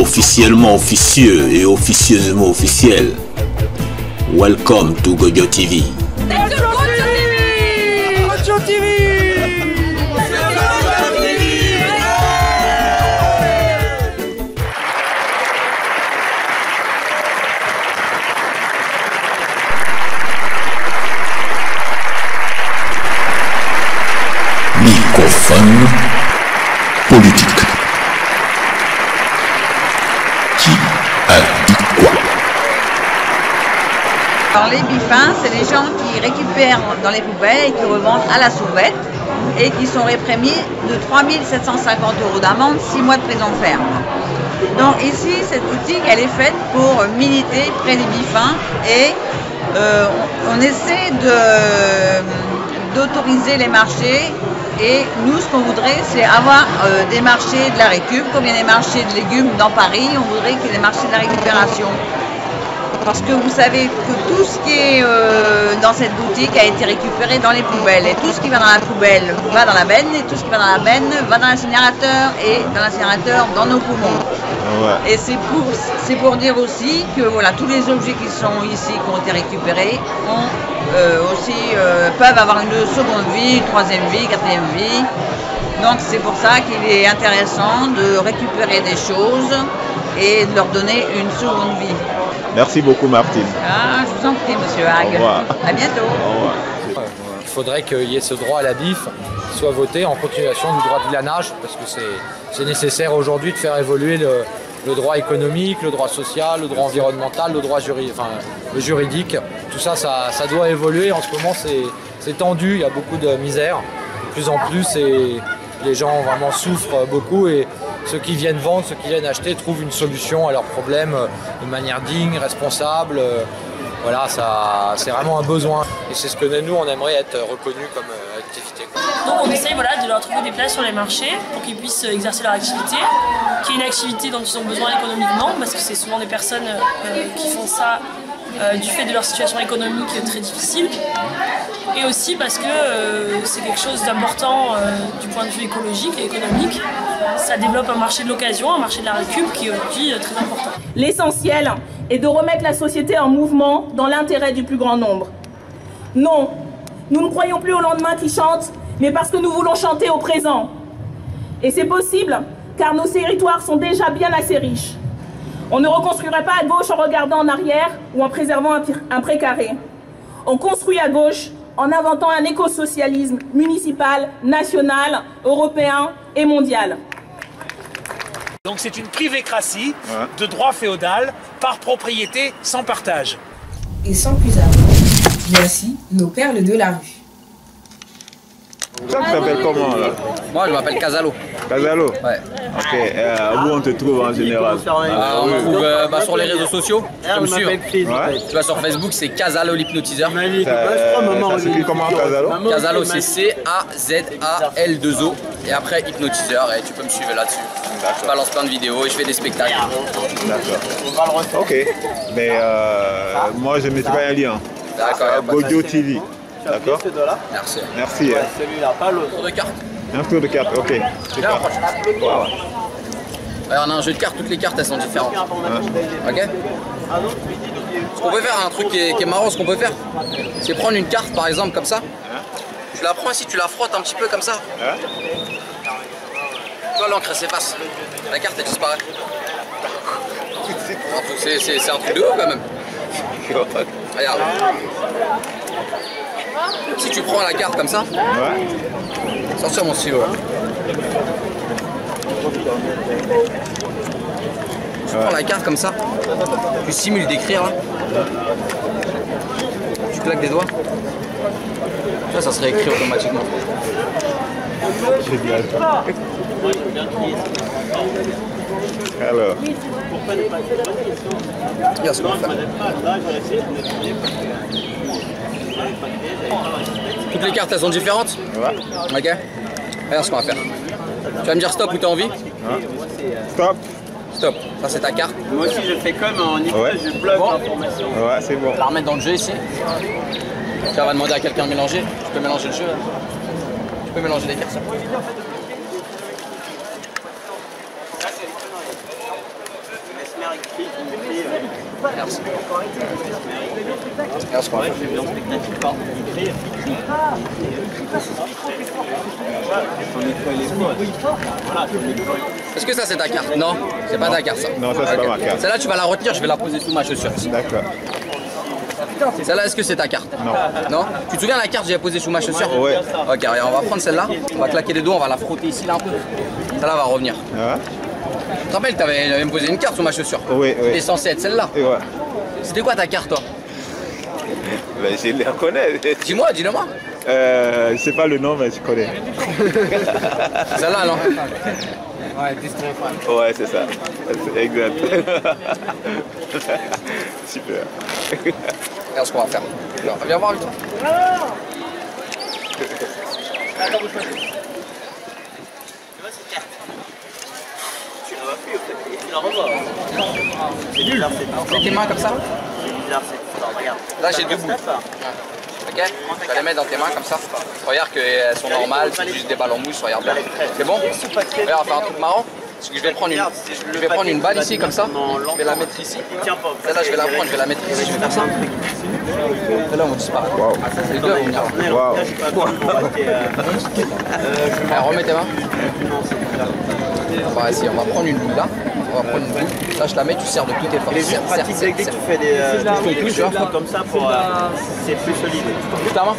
officiellement officieux et officieusement officiel. Welcome to Gojo TV. Gojo TV. Microphone politique. Qui a dit quoi? Alors les bifins, c'est les gens qui récupèrent dans les poubelles et qui revendent à la sauvette et qui sont réprimés de 3 750 € d'amende, 6 mois de prison ferme. Donc ici, cette boutique, elle est faite pour militer près des bifins et on essaie d'autoriser les marchés. Et nous, ce qu'on voudrait, c'est avoir des marchés de la récup. Comme il y a des marchés de légumes dans Paris, on voudrait qu'il y ait des marchés de la récupération. Parce que vous savez que tout ce qui est dans cette boutique a été récupéré dans les poubelles. Et tout ce qui va dans la poubelle va dans la benne. Et tout ce qui va dans la benne va dans l'incinérateur. Et dans l'incinérateur, dans nos poumons. Ouais. Et c'est pour dire aussi que voilà, tous les objets qui sont ici, qui ont été récupérés, peuvent avoir une seconde vie, une troisième vie, quatrième vie. Donc c'est pour ça qu'il est intéressant de récupérer des choses et de leur donner une seconde vie. Merci beaucoup Martine. Ah, je vous en prie monsieur Hague. Au revoir. À bientôt. Au revoir. Il faudrait qu'il y ait ce droit à la BIF qui soit voté en continuation du droit de glanage parce que c'est nécessaire aujourd'hui de faire évoluer le droit économique, le droit social, le droit environnemental, le droit le juridique. Tout ça, ça doit évoluer. En ce moment, c'est tendu, il y a beaucoup de misère. De plus en plus, les gens vraiment souffrent beaucoup et ceux qui viennent vendre, ceux qui viennent acheter trouvent une solution à leurs problèmes de manière digne, responsable. Voilà, c'est vraiment un besoin. Et c'est ce que nous, on aimerait être reconnus comme activité. Donc on essaye de leur trouver des places sur les marchés pour qu'ils puissent exercer leur activité, qui est une activité dont ils ont besoin économiquement, parce que c'est souvent des personnes qui font ça du fait de leur situation économique très difficile. Et aussi parce que c'est quelque chose d'important du point de vue écologique et économique. Ça développe un marché de l'occasion, un marché de la récup qui est aujourd'hui très important. L'essentiel est de remettre la société en mouvement dans l'intérêt du plus grand nombre. Non, nous ne croyons plus au lendemain qui chante, mais parce que nous voulons chanter au présent. Et c'est possible, car nos territoires sont déjà bien assez riches. On ne reconstruirait pas à gauche en regardant en arrière ou en préservant un précaré. On construit à gauche en inventant un écosocialisme municipal, national, européen et mondial. Donc c'est une privécratie de droit féodal par propriété sans partage. Et sans plus attendre, voici nos perles de la rue. Ça t'appelles comment là? Moi je m'appelle Casalo. Casalo? Ouais. Ok, où on te trouve en général? On me trouve sur les réseaux sociaux, comme sûr. Tu vas sur Facebook, c'est Casalo l'hypnotiseur. Ça s'écrit comment Casalo? Casalo c'est C-A-Z-A-L-2-O et après hypnotiseur et tu peux me suivre là-dessus. Je balance plein de vidéos et je fais des spectacles. D'accord. Ok, mais moi je mettrai un lien. D'accord. Gojo TV. D'accord. Merci. Merci. Celui-là, pas l'autre. Tour de carte. Un tour de carte, ok. Viens, wow. On a un jeu de cartes, toutes les cartes elles sont différentes. Ok. Ce qu'on peut faire, un truc qui est marrant, ce qu'on peut faire, c'est prendre une carte par exemple comme ça. Tu la prends ici, tu la frottes un petit peu comme ça. Tu vois l'encre s'efface. La carte elle disparaît. C'est un truc de ouf quand même. Regarde. Si tu prends la carte comme ça, sortir mon stylo. Tu prends la carte comme ça, tu simules d'écrire là. Tu claques des doigts. Tu vois, ça serait écrit automatiquement. Génial. Alors. Regarde ce qu'on va faire. Toutes les cartes elles sont différentes. Ok. Regarde ce qu'on va faire. Tu vas me dire stop où tu as envie. Stop. Stop. Ça c'est ta carte. Moi aussi je fais comme en Nicolas, je bloque l'information. Ouais, c'est bon. On va la remettre dans le jeu ici. Tu vas demander à quelqu'un de mélanger. Tu peux mélanger le jeu. Tu peux mélanger les cartes. Merci. Merci. Est-ce que ça c'est ta carte? Non, c'est pas ta carte ça. Non, ça c'est pas ma carte. Celle-là tu vas la retenir, je vais la poser sous ma chaussure. D'accord. Celle-là, est-ce que c'est ta carte? Non. Non? Tu te souviens la carte que j'ai posée sous ma chaussure? Ouais. Ok, regarde, on va prendre celle-là, on va claquer les doigts, on va la frotter ici là un peu. Celle-là va revenir. Ah. Tu te rappelles, tu avais me posé une carte sous ma chaussure? Oui, oui. C'était censé être celle-là. Ouais. C'était quoi ta carte toi? Ben, je les reconnais. Dis-moi, dis-le-moi. Je sais pas le nom, mais je connais. Celle-là, non? Ouais, c'est ça. Exact. Super. Regarde ce qu'on va faire. Viens voir avec toi. Mets tes mains comme ça. Là j'ai deux boules. Ok? Tu vas les mettre dans tes mains comme ça. Regarde qu'elles sont normales, c'est juste des balles en mousse, regarde bien. C'est bon? Regarde, on va faire un truc marrant. Parce que je vais prendre une balle ici comme ça. Je vais la mettre ici. Celle-là je vais la prendre, je vais la mettre ici. Je vais faire ça. Celle-là on va disparaître. Wow. Les deux vont venir. Wow. Allez, remets tes mains. On va essayer, on va prendre une boule là. On va prendre une boule. Là je la mets, tu serres de toutes tes forces. C'est pratique dès que tu fais des trucs comme ça pour c'est plus solide. Plus ta main.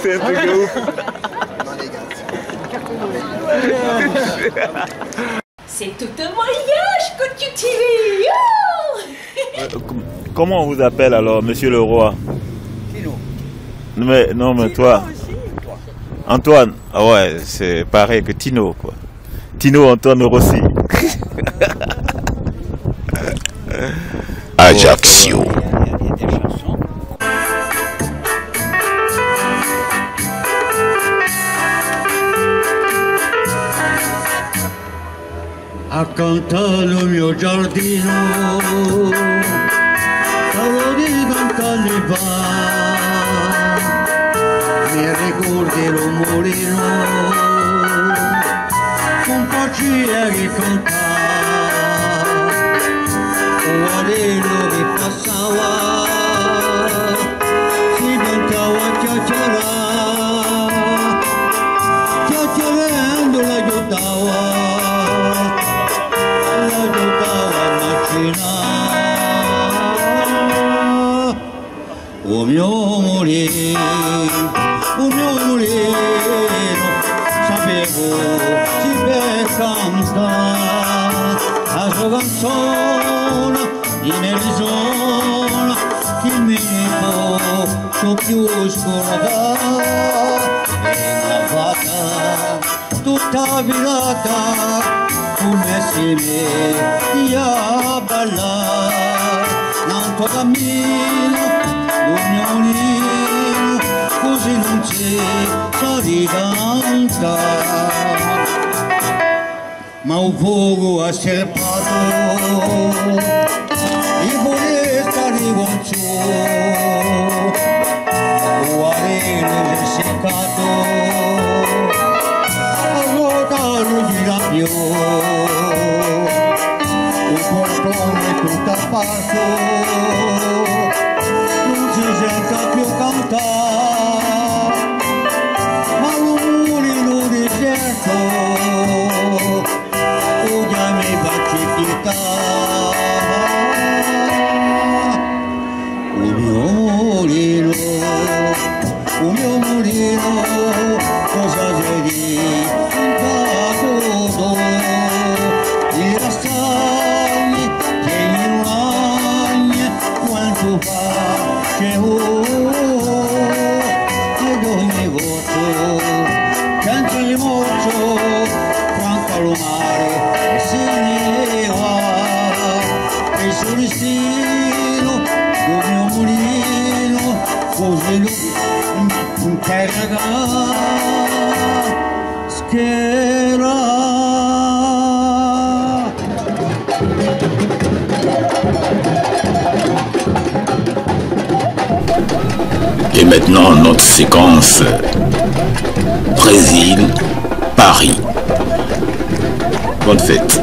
C'est un truc de ouf. C'est tout un mariage que tu tires. Comment on vous appelle alors, monsieur le roi? Tino. Non, mais toi. Antoine. Ah ouais, c'est pareil que Tino, quoi. Tino Antoine Rossi. Ajaccio. Accanto al mio giardino, stavo di 20 anni fa, mi ricordi rumorino, un po' c'era che cantava, un guarino che passava, si cantava a chiacchierare, chiacchierando l'aiutava. O mio mulino, sapevo si beccanza la sua canzone di merizona che mi può più scordare e la fatta tutta virata come si mette a ballare l'altro cammino d'un mio mulino così non c'è sa di cantare ma un fuoco ha serpato e foresta di Guangzhou un areno è seccato non gira più un portone tutto apparso non si sente più cantare ma un mulino deserto ora mi faccio un mio mulino cosa c'è di Et maintenant notre séquence Brésil, Paris. Bonne fête.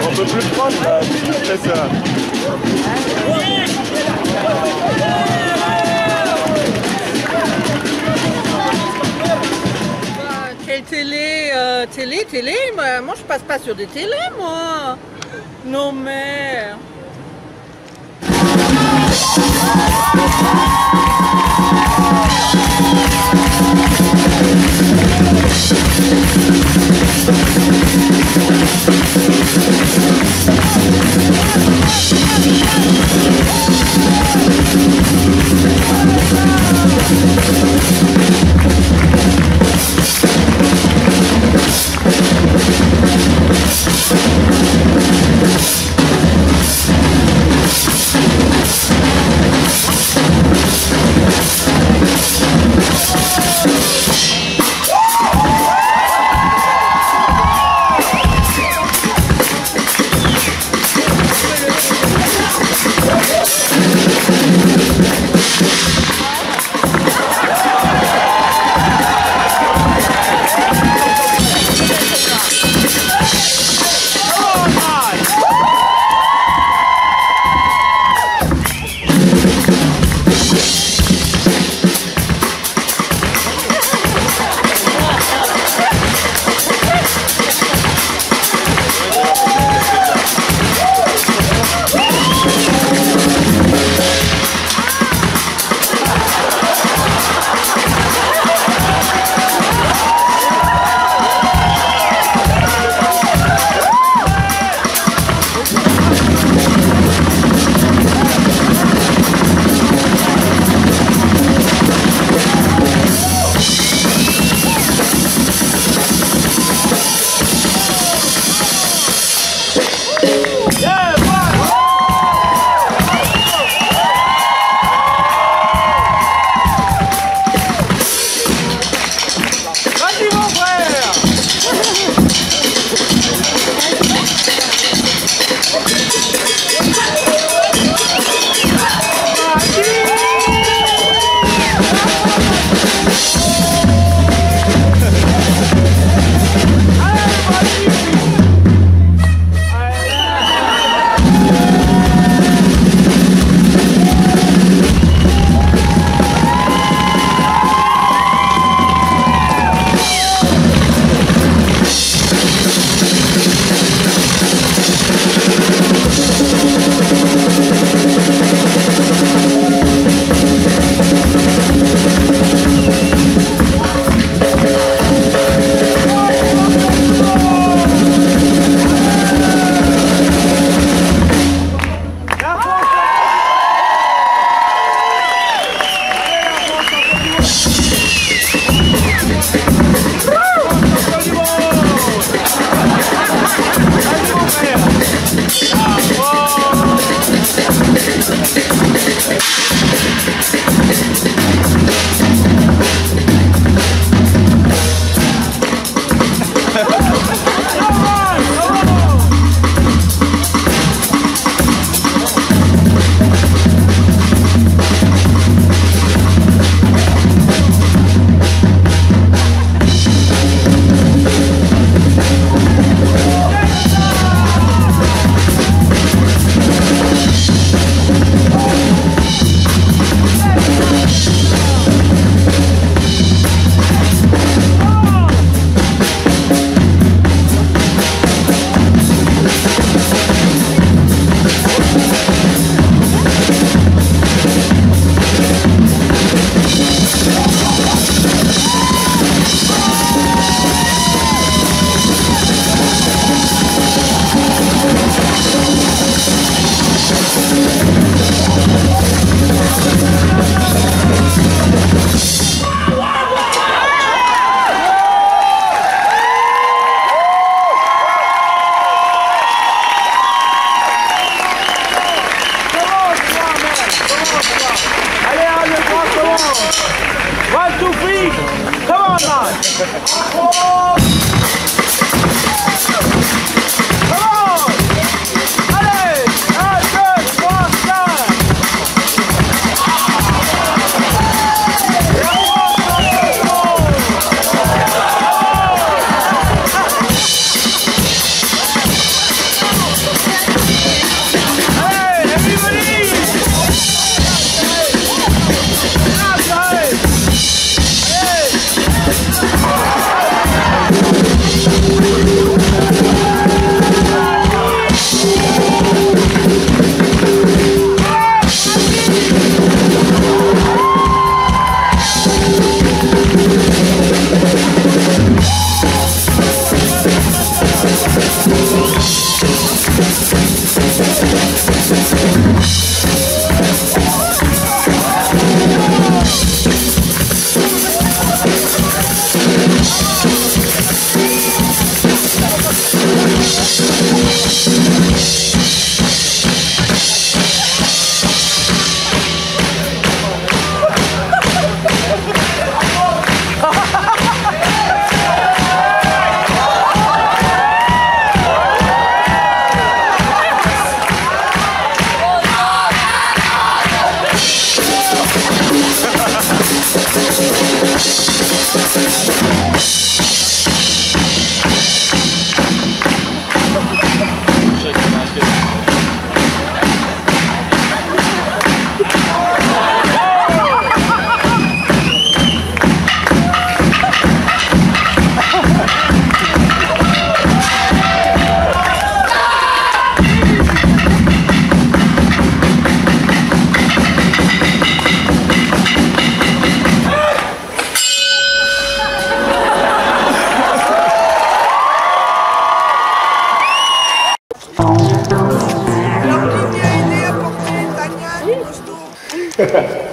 On peut plus prendre là, c'est ça. Quelle télé, moi je passe pas sur des télés, moi. Non mais...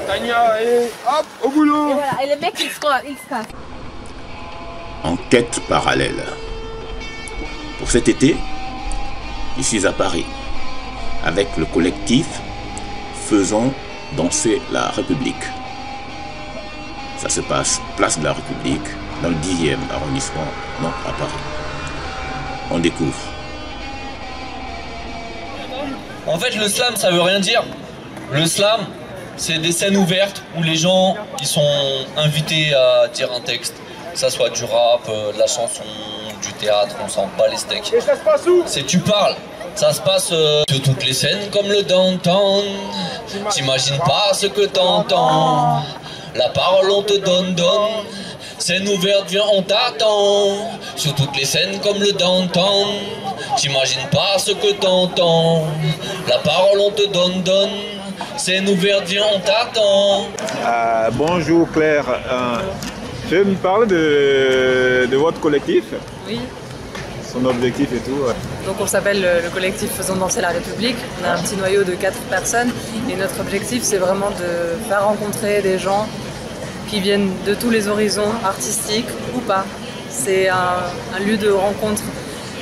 Tania, et hop, au boulot. Et voilà, et le mec il se casse. Enquête parallèle. Pour cet été, je suis à Paris avec le collectif Faisons danser la République. Ça se passe place de la République, dans le 10e arrondissement, non à Paris. On découvre. En fait, le slam, ça veut rien dire. Le slam, c'est des scènes ouvertes où les gens ils sont invités à dire un texte. Que ça soit du rap, de la chanson, du théâtre, on s'en bat les steaks. Et ça se passe où? C'est tu parles. Ça se passe sur toutes les scènes comme le downtown. T'imagines pas ce que t'entends. La parole on te donne. Scène ouverte, viens, on t'attend. Sur toutes les scènes comme le downtown. T'imagines pas ce que t'entends. La parole on te donne. Scène ouverte, viens, on t'attend. Bonjour Claire. Je vais me parler de votre collectif. Oui. Son objectif et tout. Donc on s'appelle le collectif Faisons danser la République. On a un petit noyau de 4 personnes et notre objectif c'est vraiment de faire rencontrer des gens qui viennent de tous les horizons, artistiques ou pas. C'est un lieu de rencontre.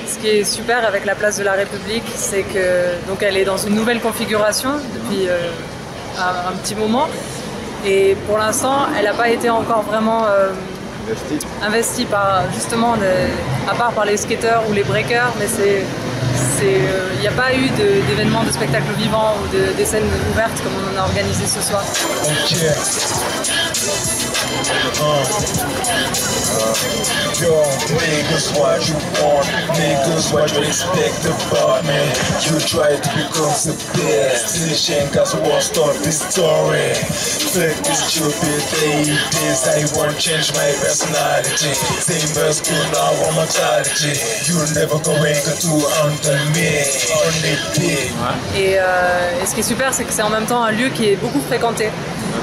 Ce qui est super avec la place de la République, c'est que donc elle est dans une nouvelle configuration depuis un petit moment. Et pour l'instant, elle n'a pas été encore vraiment investie par, justement, à part par les skateurs ou les breakers, mais il n'y a pas eu d'événements de spectacle vivant ou des scènes ouvertes comme on en a organisé ce soir. Yo, niggas what you want, niggas what you expect about me. You try to become the best, finishing cause I won't start this story. Fuck this stupid days, I won't change my personality. Same as school now, I'm mortality. You're never going to under me, only big. Et ce qui est super, c'est que c'est en même temps un lieu qui est beaucoup fréquenté.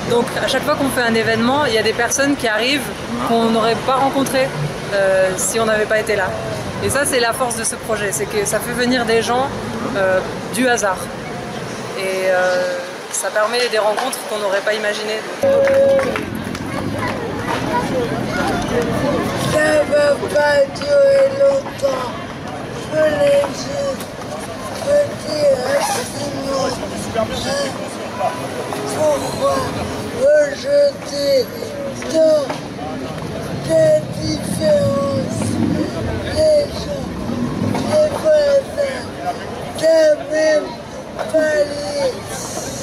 Donc à chaque fois qu'on fait un événement, il y a des personnes qui arrivent qu'on n'aurait pas rencontrées si on n'avait pas été là. Et ça c'est la force de ce projet, c'est que ça fait venir des gens du hasard. Et ça permet des rencontres qu'on n'aurait pas imaginées. Ça va pas durer longtemps. Je l'ai dit. Pourquoi rejeter tant la différence, les gens, les voisins, d'un même palier,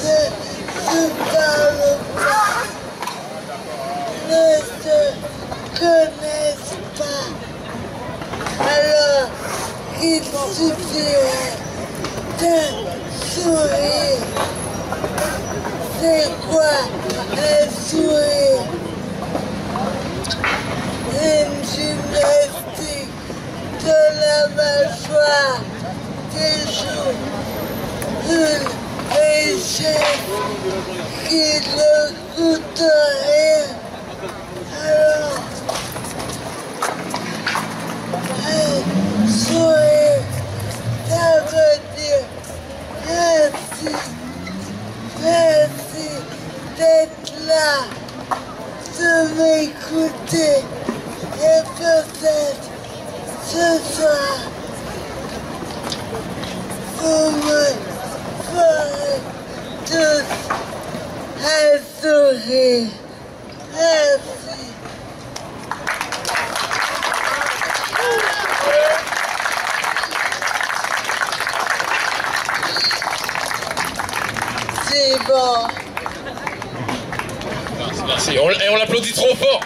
ne se parlent pas, ne se connaissent pas. Alors, il suffirait d'un sourire. C'est quoi un sourire? Une gymnastique de la mâchoire, des joues, une richesse qui ne coûte rien. Alors, un sourire, ça veut dire merci, merci d'être là, de m'écouter et peut-être ce soir vous me ferez tous un sourire. Merci. C'est bon. Merci. Et on l'applaudit trop fort.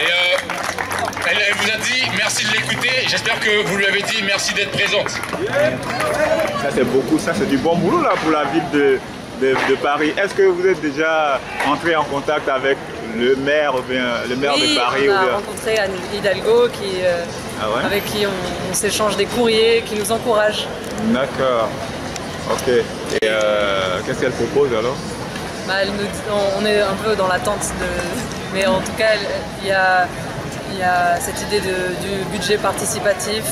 Et elle vous a dit merci de l'écouter. J'espère que vous lui avez dit merci d'être présente. Ça c'est beaucoup, ça c'est du bon boulot là pour la ville de Paris. Est-ce que vous êtes déjà entré en contact avec le maire ou bien le maire de Paris? On a rencontré Anne Hidalgo avec qui on s'échange des courriers, qui nous encourage. D'accord. Ok. Et qu'est-ce qu'elle propose alors? On est un peu dans l'attente mais en tout cas il y a cette idée du budget participatif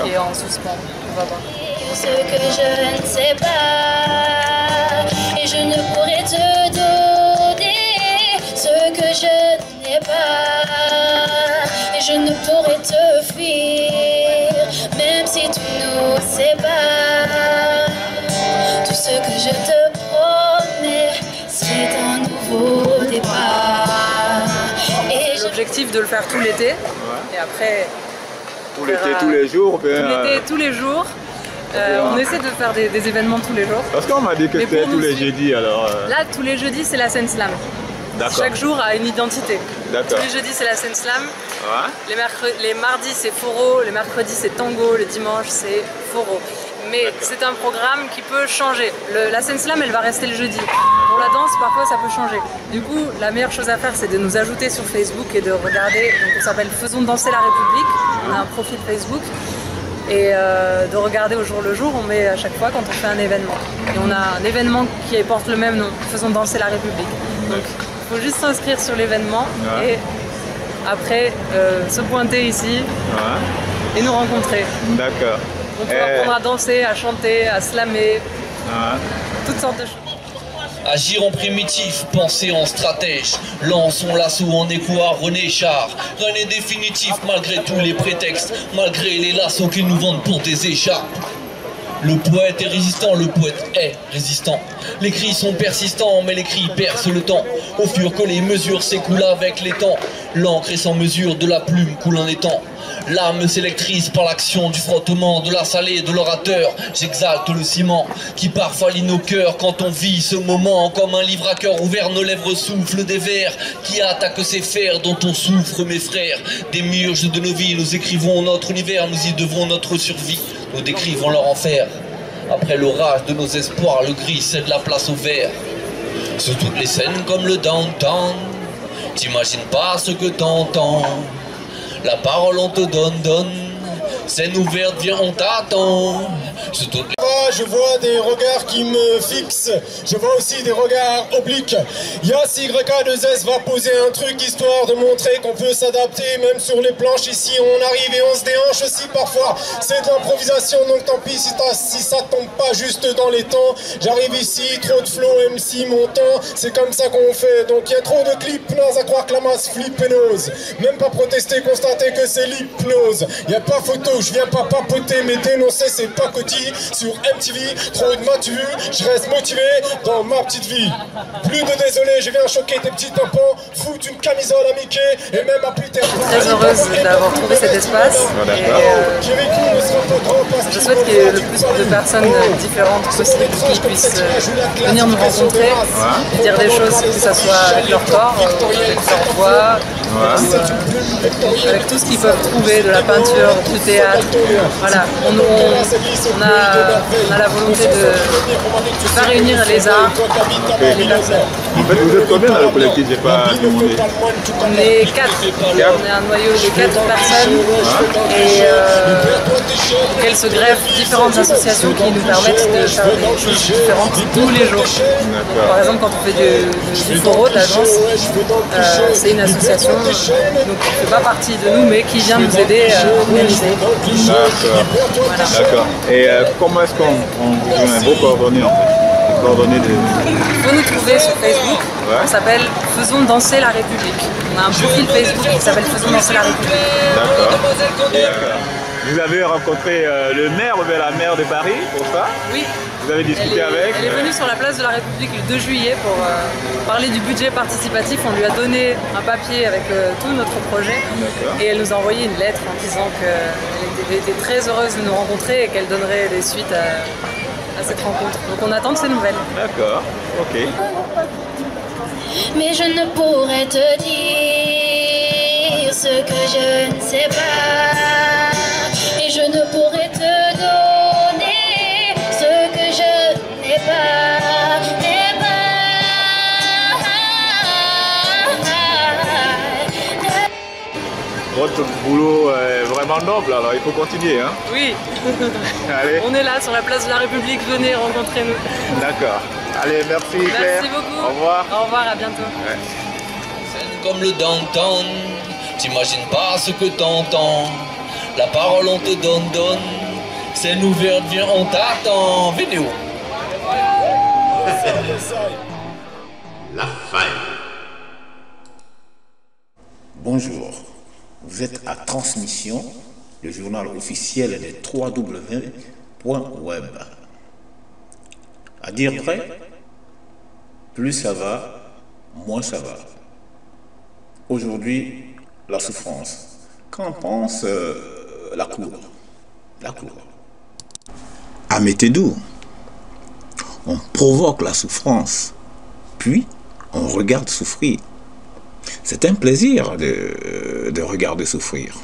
qui est en suspens. On va voir. Ce que je ne sais pas et je ne pourrais te donner ce que je n'ai pas et je ne pourrais te fuir même si tu nous sépares. Tout ce que je te promets c'est un nouveau départ. L'objectif de le faire tout l'été et après tout l'été, tous les jours. Tout l'été, tous les jours. On essaie de faire des événements tous les jours. Parce qu'on m'a dit que c'était tous les jeudis alors. Là, tous les jeudis, c'est la scène slam. Chaque jour a une identité. Tous les jeudis, c'est la scène slam. Ouais. Les mardis, c'est foro. Les mercredis, c'est tango. Les dimanches, c'est foro. Mais c'est un programme qui peut changer. La scène slam, elle va rester le jeudi. Pour la danse, parfois, ça peut changer. Du coup, la meilleure chose à faire, c'est de nous ajouter sur Facebook et de regarder. Donc, on s'appelle Faisons danser la République. On a un profil Facebook. Et de regarder au jour le jour, on met à chaque fois quand on fait un événement. Et on a un événement qui porte le même nom, Faisons danser la République. Donc il faut juste s'inscrire sur l'événement et après se pointer ici et nous rencontrer. D'accord. On peut apprendre à danser, à chanter, à slammer, toutes sortes de choses. Agir en primitif, penser en stratège. Lançons l'assaut en écho à René Char. Rien n'est définitif malgré tous les prétextes, malgré les lassauts qu'ils nous vendent pour des écharpes. Le poète est résistant, le poète est résistant. Les cris sont persistants, mais les cris percent le temps. Au fur que les mesures s'écoulent avec les temps, l'encre est sans mesure, de la plume coule un étang. L'âme s'électrise par l'action du frottement de la salée de l'orateur. J'exalte le ciment qui parfois lit nos cœurs quand on vit ce moment. Comme un livre à cœur ouvert, nos lèvres soufflent des vers qui attaquent ces fers dont on souffre, mes frères. Des murges de nos vies, nous écrivons notre univers, nous y devons notre survie. Nous décrivons leur enfer. Après l'orage de nos espoirs, le gris cède la place au vert. Sur toutes les scènes comme le downtown, t'imagines pas ce que t'entends. La parole on te donne, scène ouverte, viens on t'attend. Je vois des regards qui me fixent, je vois aussi des regards obliques. Yas YK2S va poser un truc histoire de montrer qu'on peut s'adapter même sur les planches. Ici on arrive et on se déhanche aussi parfois. C'est de l'improvisation donc tant pis si ça tombe pas juste dans les temps. J'arrive ici, trop de flow, MC montant, c'est comme ça qu'on fait. Donc il y a trop de clips, naze à croire que la masse flippe et n'ose même pas protester, constater que c'est l'hypnose. Y a pas photo, je viens pas papoter mais dénoncer c'est pas cotis. Sur MTV. Trop une mature, je reste motivé dans ma petite vie. Plus de désolé, je viens choquer tes petits tampons, foutre une camisole à Mickey et même à Peter Pan. Très heureuse d'avoir trouvé cet espace. Je souhaite qu'il y ait le plus de personnes différentes possible qui puissent venir nous rencontrer, dire des choses, que ce soit avec leur corps, avec leur voix, avec tout ce qu'ils peuvent trouver, de la peinture, du théâtre. Voilà, on a la volonté de faire réunir les arts et les personnes. En fait, vous êtes combien dans le collectif? J'ai pas demandé. On est 4. On est un noyau de 4 personnes et qu'elles se greffent différentes associations qui nous permettent de faire des choses différentes tous les jours. Donc, par exemple, quand on fait du foro, de la danse, c'est une association donc, qui ne fait pas partie de nous mais qui vient nous aider à organiser. D'accord. Voilà. D'accord. Et comment est-ce qu'on vous vos coordonnées en fait? Il faut nous trouver sur Facebook, on s'appelle Faisons danser la République. On a un profil Facebook qui s'appelle Faisons danser la République. D'accord. Vous avez rencontré le maire ou la maire de Paris pour ça? Oui. Vous avez discuté avec? Elle est venue sur la place de la République le 2 juillet pour parler du budget participatif. On lui a donné un papier avec tout notre projet et elle nous a envoyé une lettre en disant qu'elle était très heureuse de nous rencontrer et qu'elle donnerait des suites à cette rencontre. Donc on attend de ces nouvelles. D'accord, ok. Mais je ne pourrais te dire ce que je ne sais pas. Et je ne pourrais te donner ce que je n'ai pas. Votre boulot est vraiment noble, alors il faut continuer. Hein? Oui. Allez. On est là sur la place de la République, venez rencontrer-nous. D'accord. Allez, merci Claire. Merci beaucoup. Au revoir. Au revoir, à bientôt. Ouais. Scène comme le downtown, t'imagines pas ce que t'entends. La parole on te donne. Scène ouverte, viens, on t'attend. Vidéo. La faille. Bonjour. Vous êtes à Transmission, le journal officiel des 3W.web. À dire vrai, plus ça va, moins ça va. Aujourd'hui, la souffrance. Qu'en pense la Cour? La Cour. À Métédou, on provoque la souffrance, puis on regarde souffrir. C'est un plaisir de regarder souffrir.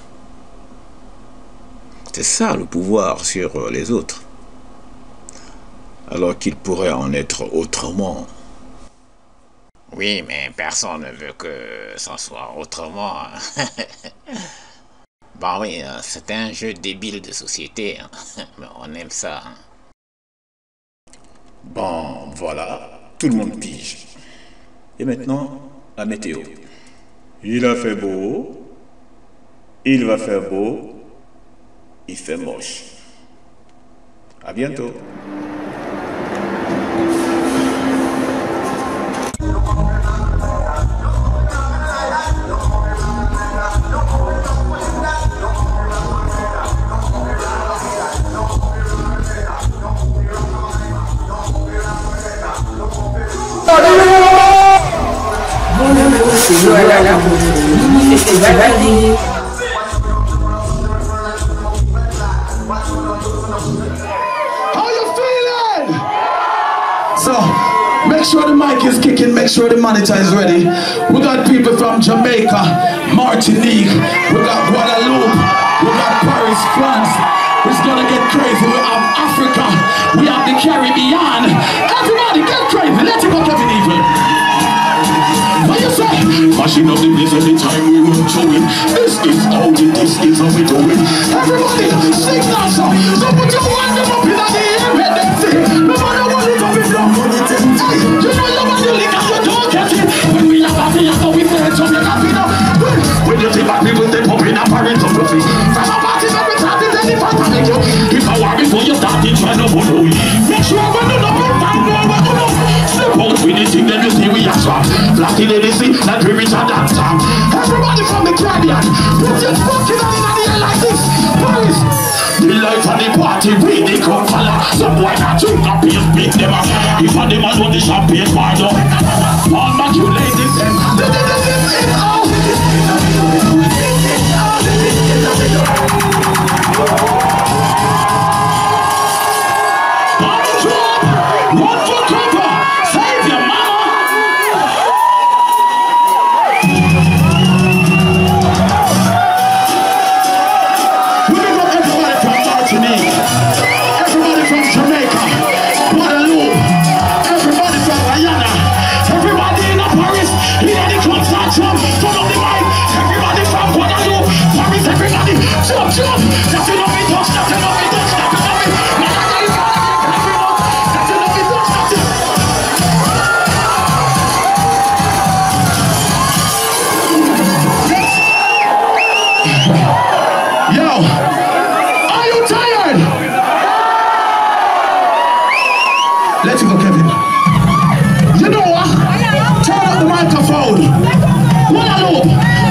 C'est ça le pouvoir sur les autres. Alors qu'il pourrait en être autrement. Oui, mais personne ne veut que ça soit autrement. Bah oui, c'est un jeu débile de société. Mais on aime ça. Bon, voilà, tout le monde pige. Et maintenant, la météo. Il a fait beau, il va faire beau, il fait moche. À bientôt. Voilà, mini festival des... How you feeling? So, make sure the mic is kicking, make sure the monitor is ready. We got people from Jamaica, Martinique, we got Guadeloupe, we got Paris, France. It's gonna get crazy. We have Africa, we have the Caribbean. Everybody get crazy, let's go Kevin Evil. What you say? Mashing up the place every time we run through it. This is how we do it. Everybody, sing that song. So put your hands up in the air, let them sing. No matter what it comes from, hey, you know your body lick and you don't get it. When we have a party, so we say to make a video. When you see back people, they pop in a party to the feet. From a party, so we start it, any part of it. If I want before you start it, try to follow it. Make sure when you know you're fine, go over to know. Step out with the thing, then you see we are swap. Flat in the sea, that we reach a dance time. Everybody from the Caribbean, put your fucking hand in the air like this. Paris, the life and the party, we the club fella. Some boy not drink and beer, beat them up. If a them alone, the champagne bar up. All my you ladies, run for cover, save your mama. We bring up everybody from Martinique, everybody from Jamaica, Guadeloupe, everybody from Guyana, everybody in Paris, in the concert jump, turn up the mic, everybody from Guadeloupe, Paris, everybody jump, jump, that's enough me touch, that's enough me touch, that's enough me, yo, are you tired? Let's go, Kevin. You know what? Turn up the microphone. Guadeloupe.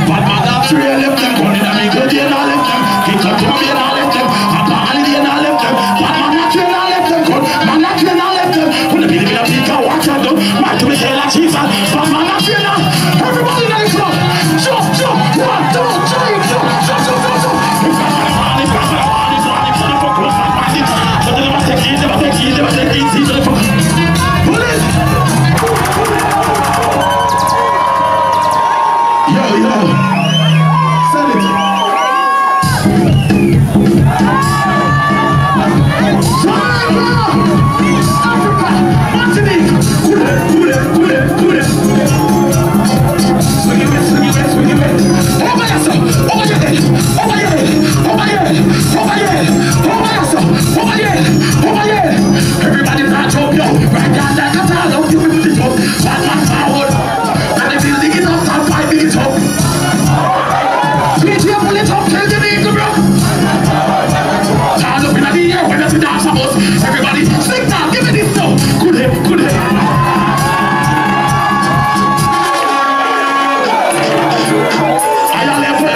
But man, that three left them. Going in a make good, and I left them. Kick up to me, and I left them. Papa, and I left them. But man, that three, and I left them. Man, that three, and I left them. When the people in the people watch them, man, to me, say like Jesus. But man, that three, everybody in the club. Jump, jump. 1, 2, 3, jump, jump, jump, jump, jump. Yo, yo, send it. Africa, Martinique, cool. Swing it. Over yourself, over your head, over here. Everybody not jump, yo. Right down like a towel, don't you with the jump. Bad man forward. And if you dig it up, top 5 dig it up. DJ pull it up, tell the nigga, bro. Turn up in the air when you dance about. Everybody, sing now, give me this now. Good head. Higher level.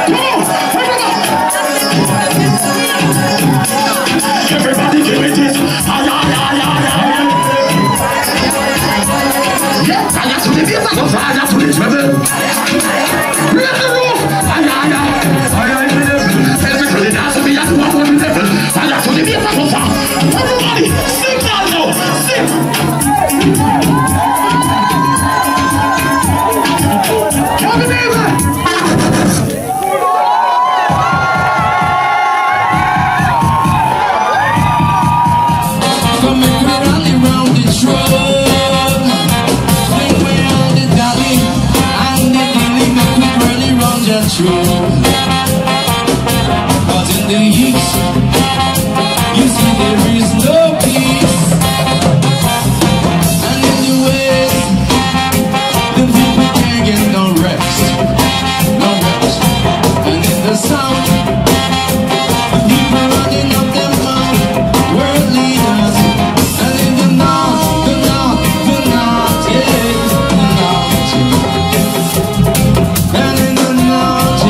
Come on, everybody give me this. Yeah, fire to the beat, fire to the treble. Read the roof. Everybody dance to me at 1 level. Fire to the beat, everybody, sing now, sing. Come in here. Come and rally round the throne. Swing way on the dolly, and the dilly make me rally round the throne. But in the east, you see there is no peace, and in the west, the people can't get no rest. And in the south, the people running up their mouth, world leaders. And in the north, yeah, the north. And in the north,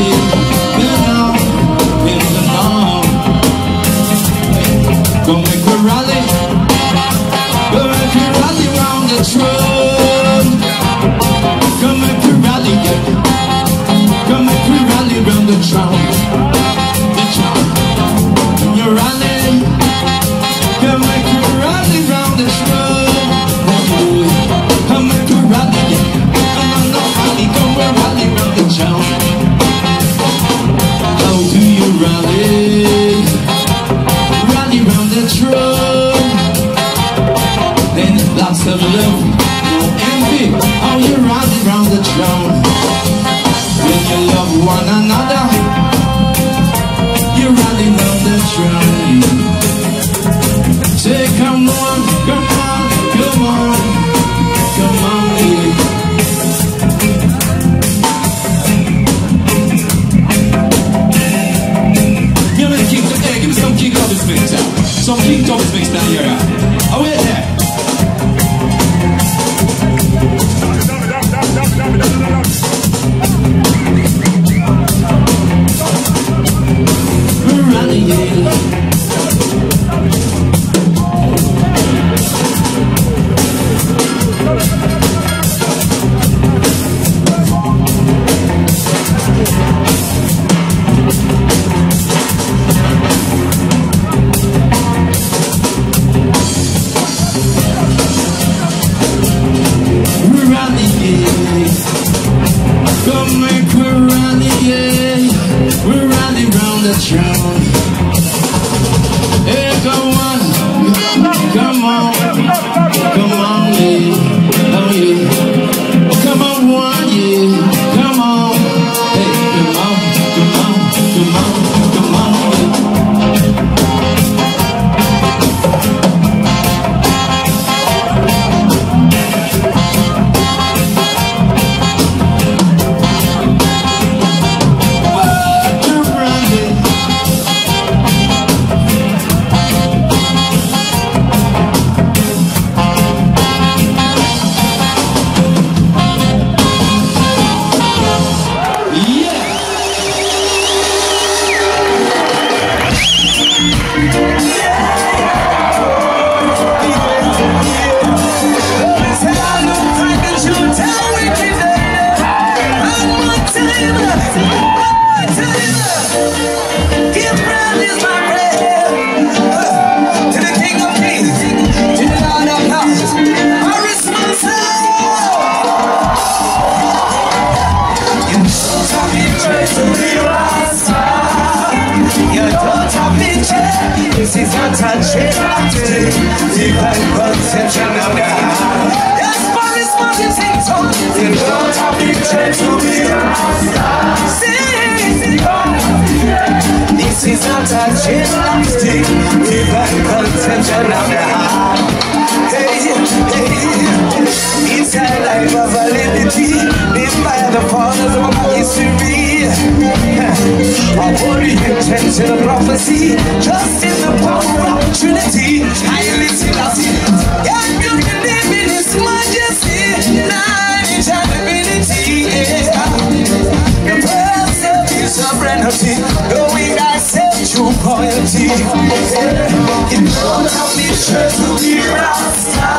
Come make we rally, round the throne. Come make we rally, come make we rally round the throne. You're running, come make we rally round the throne. Come make we rally, come on, rally, come we rally round the throne. How do you rally? Round the throne, then lots of love, no envy. How you rally round the throne? When you love one another, you rally round the throne. Say come on, come on, come on, come on, yeah. Give me the kick, hey, give me some kick on this mix out. Some kick on this mix down here. Oh, wait there. to be Rasta. You don't have to change. This is not a change. Divine conception of God. Yes, Paris Martin sings on. You don't have to change to be Rasta. This is not a gymnastic, divine conception of the heart. Hey, hey, it's a life of validity, lived by the fathers of our history. A holy intention of prophecy, just in the power of Trinity. I listen, I see. Yeah, you can live in His majesty, knowledge and ability. The person is sovereignty, knowing thyself true loyalty. You don't have to church to be Rasta.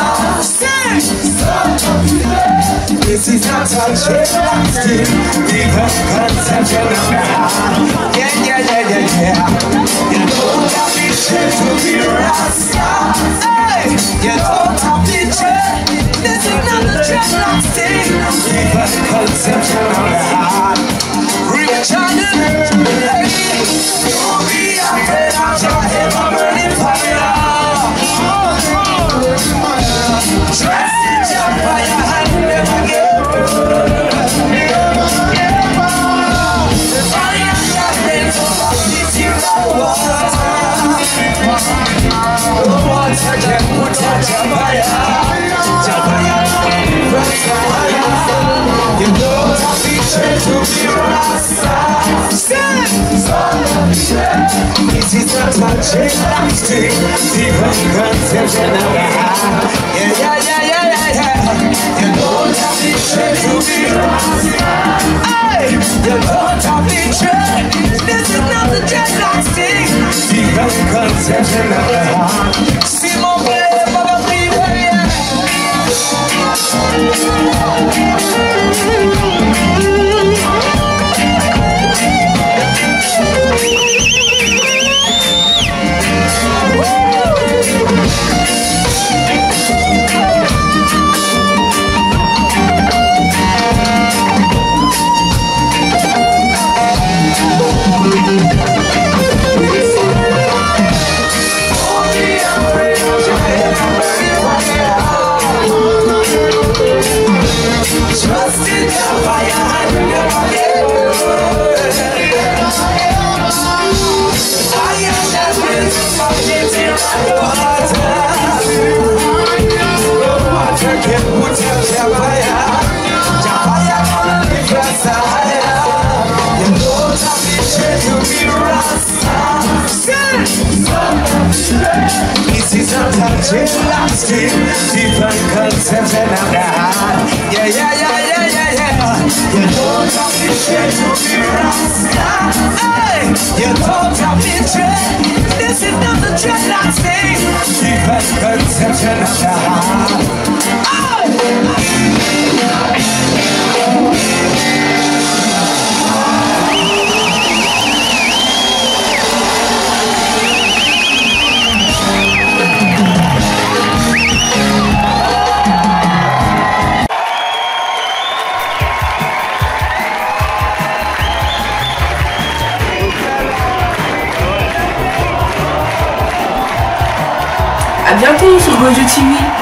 This is not a gymnastic, divine conception of God. Yeah, yeah, yeah, yeah, yeah. You don't have to church to be Rasta. Hey, you don't have to church. This is not a gymnastic, divine conception of God. Richard, hey, don't be afraid of your ever burning fire. Trust in your fire and never give up. The fire that burns over this you love water. The water can put out your fire. Your fire burns the fire. You don't have to change to be Rasta. This is not a gymnastic, divine conception of God. Yeah, yeah, yeah, yeah, yeah, yeah. You don't have to change to be Rasta. Hey, you don't have to change. This is not a gymnastic, divine conception of God. See my play for the people, yeah. Trust in your fire and never give up. Fire that burns from the water. The water can put out your fire. Your fire gonna lift your fire. You don't have to change to be Rasta. This is not a gymnastic, divine conception of God. Yeah, yeah, yeah, yeah, yeah, yeah. You don't have to change to be Rasta. Hey, you don't have to change. This is not a gymnastic, divine conception of God. À bientôt sur Gojo TV.